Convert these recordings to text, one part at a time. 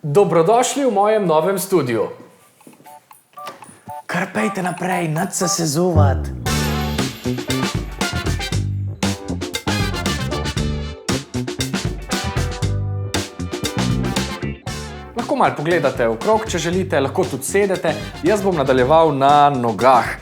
Dobrodošli v mojem novem studiu. Kar pejte naprej, nič se sezuvat. Lahko malo pogledate okrog, če želite, lahko tudi sedete. Jaz bom nadaljeval na nogah.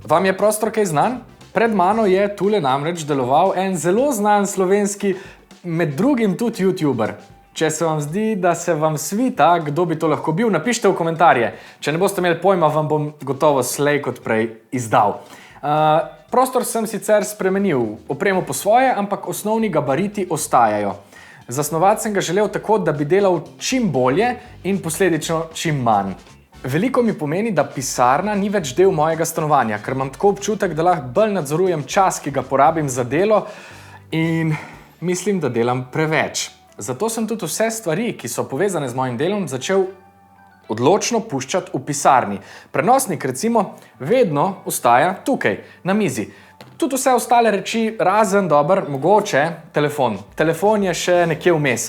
Vam je prostor kaj znan? Pred mano je tule namreč deloval en zelo znan slovenski, med drugim tudi YouTuber. Če se vam zdi, da se vam svita, kdo bi to lahko bil, napište v komentarje. Če ne boste imeli pojma, vam bom gotovo slej kot prej izdal. Prostor sem sicer spremenil, opremo po svoje, ampak osnovni gabariti ostajajo. Zasnovati sem ga želel tako, da bi delal čim bolje in posledično čim manj. Veliko mi pomeni, da pisarna ni več del mojega stanovanja, ker imam tako občutek, da lahko bolj nadzorujem čas, ki ga porabim za delo in mislim, da delam preveč. Zato sem tudi vse stvari, ki so povezane z mojim delom, začel odločno puščati v pisarni. Prenosnik recimo vedno ostaja tukaj, na mizi. Tudi vse ostale reči, razen mogoče telefon. Telefon je še nekje vmes.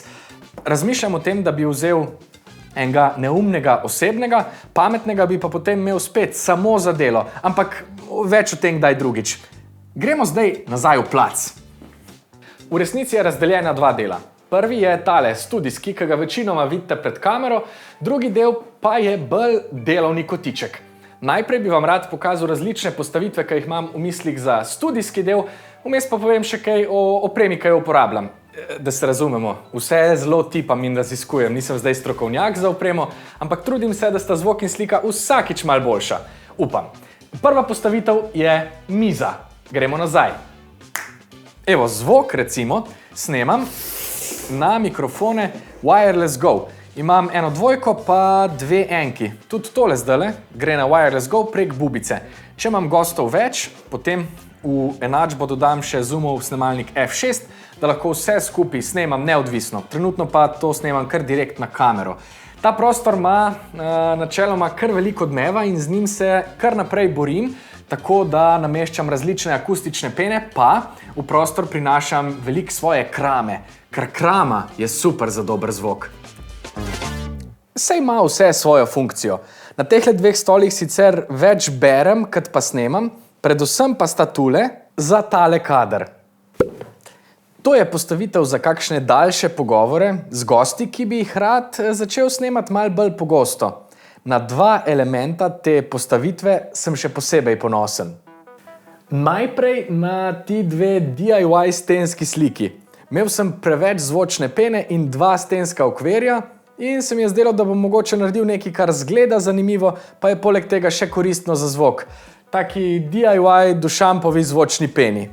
Razmišljam o tem, da bi vzel enega neumnega osebnega, pametnega bi pa potem imel spet samo za delo. Ampak več o tem kdaj drugič. Gremo zdaj nazaj v plac. V resnici je razdeljena dva dela. Prvi je tale studijski, ki ga večinoma vidite pred kamero, drugi del pa je bolj delovni kotiček. Najprej bi vam rad pokazal različne postavitve, ki jih imam v mislih za studijski del, vmes pa povem še kaj o opremi, ki jo uporabljam. Da se razumemo, vse zelo tipam in raziskujem, nisem zdaj strokovnjak za opremo, ampak trudim se, da sta zvok in slika vsakič malo boljša. Upam. Prva postavitev je miza. Gremo nazaj. Evo, zvok recimo snemam na mikrofone Wireless Go. Imam eno dvojko pa dve enki. Tudi tole zdajle gre na Wireless Go prek bubice. Če imam gostov več, potem v enačbo dodam še Zoomov snemalnik F6, da lahko vse skupaj snemam neodvisno. Trenutno pa to snemam kar direkt na kamero. Ta prostor ima načeloma kar veliko odmeva in z njim se kar naprej borim, tako da nameščam različne akustične pene, pa v prostor prinašam veliko svoje krame, ker krama je super za dober zvok. Saj ima vse svojo funkcijo. Na tehle dveh stolih sicer več berem, kot pa snemam, predvsem pa sta tule za tale kader. To je postavitev za kakšne daljše pogovore z gosti, ki bi jih rad začel snemati malo bolj pogosto. Na dva elementa te postavitve sem še posebej ponosen. Najprej na ti dve DIY stenski sliki. Imel sem preveč zvočne pene in dva stenska okvirja in se mi je zdelo, da bom mogoče naredil nekaj, kar zgleda zanimivo, pa je poleg tega še koristno za zvok. Taki DIY dušampovi zvočni peni.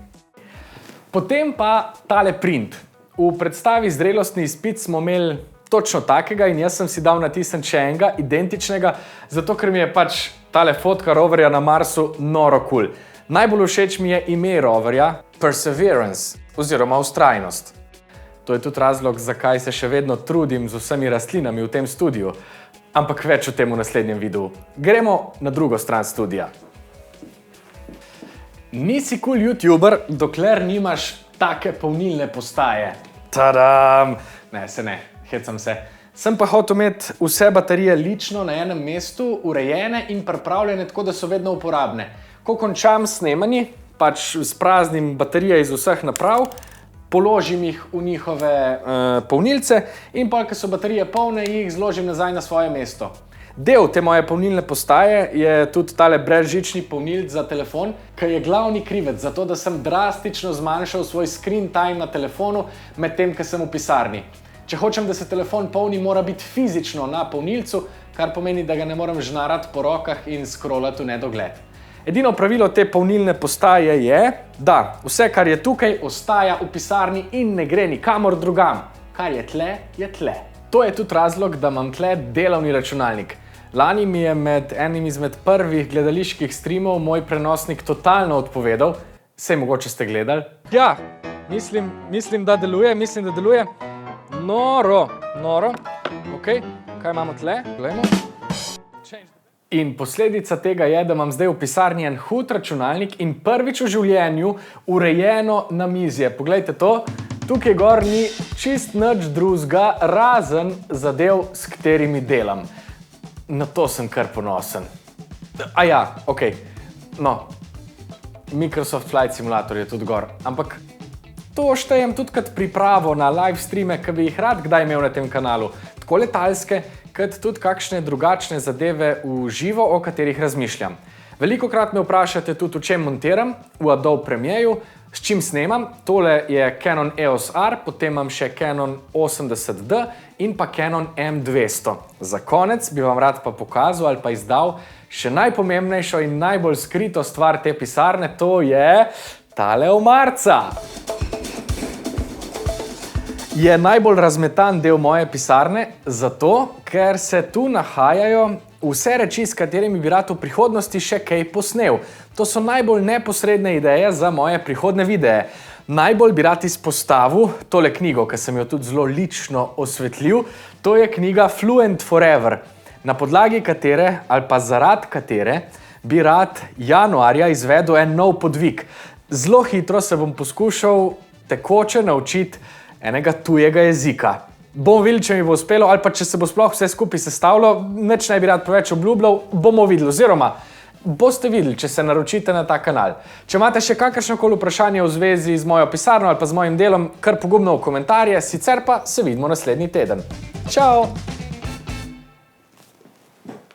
Potem pa tale print. V predstavi Zrelostni izpit smo imeli točno takega in jaz sem si dal natisniti še enega, identičnega, zato ker mi je pač tale fotka roverja na Marsu noro kul. Najbolj všeč mi je ime roverja, Perseverance, oziroma vztrajnost. To je tudi razlog, zakaj se še vedno trudim z vsemi rastlinami v tem studiu. Ampak več o tem v naslednjem videu. Gremo na drugo stran studija. Nisi cool YouTuber, dokler nimaš take polnilne postaje. Tadam! Ne, se ne. Hecam se. Sem pa hotel imeti vse baterije lično na enem mestu, urejene in pripravljene tako, da so vedno uporabne. Ko končam snemanje, pač spraznim baterije iz vseh naprav, položim jih v njihove polnilce in pa, ko so baterije polne, jih zložim nazaj na svoje mesto. Del te moje polnilne postaje je tudi tale brezžični polnilc za telefon, ki je glavni krivec za to, da sem drastično zmanjšal svoj screen time na telefonu med tem, ko sem v pisarni. Če hočem, da se telefon polni, mora biti fizično na polnilcu, kar pomeni, da ga ne morem žnarati po rokah in scrollati v nedogled. Edino pravilo te polnilne postaje je, da vse, kar je tukaj, ostaja v pisarni in ne gre nikamor drugam. Kar je tle, je tle. To je tudi razlog, da imam tle delovni računalnik. Lani mi je med enim izmed prvih gledaliških streamov moj prenosnik totalno odpovedal. Sej mogoče ste gledali? Ja, mislim, da deluje. Noro. Ok, kaj imamo tle? Glejmo. In posledica tega je, da imam zdaj v pisarni en hud računalnik in prvič v življenju urejeno namizje. Poglejte to, Tukaj gor ni čist nič drugega, razen zadev, s katerimi delam. Na to sem kar ponosen. A ja, ok, no, Microsoft Flight Simulator je tudi gor, ampak to štejem tudi kot pripravo na live streame, ki bi jih rad kdaj imel na tem kanalu. Tako letalske, kot tudi kakšne drugačne zadeve v živo, o katerih razmišljam. Velikokrat me vprašate tudi, v čem montiram, v Adobe Premierju, s čim snemam. Tole je Canon EOS R, potem imam še Canon 80D in pa Canon M200. Za konec bi vam rad pa pokazal ali pa izdal še najpomembnejšo in najbolj skrito stvar te pisarne, to je tale omarica. Je najbolj razmetan del moje pisarne, zato ker se tu nahajajo vse reči, s katerimi bi rad v prihodnosti še kaj posnel. To so najbolj neposredne ideje za moje prihodne videe. Najbolj bi rad izpostavil tole knjigo, ki sem jo tudi zelo lično osvetlil. To je knjiga Fluent Forever, na podlagi katere ali pa zaradi katere bi rad januarja izvedel en nov podvig. Zelo hitro se bom poskušal tekoče naučiti enega tujega jezika. Bom videl, če mi bo uspelo, ali pa če se bo sploh vse skupaj sestavilo, nič ne bi rad preveč obljubljal, bomo videli, oziroma boste videli, če se naročite na ta kanal. Če imate še kakršnokoli vprašanje v zvezi z mojo pisarno ali pa z mojim delom, kar pogumno v komentarje, sicer pa se vidimo naslednji teden. Čau!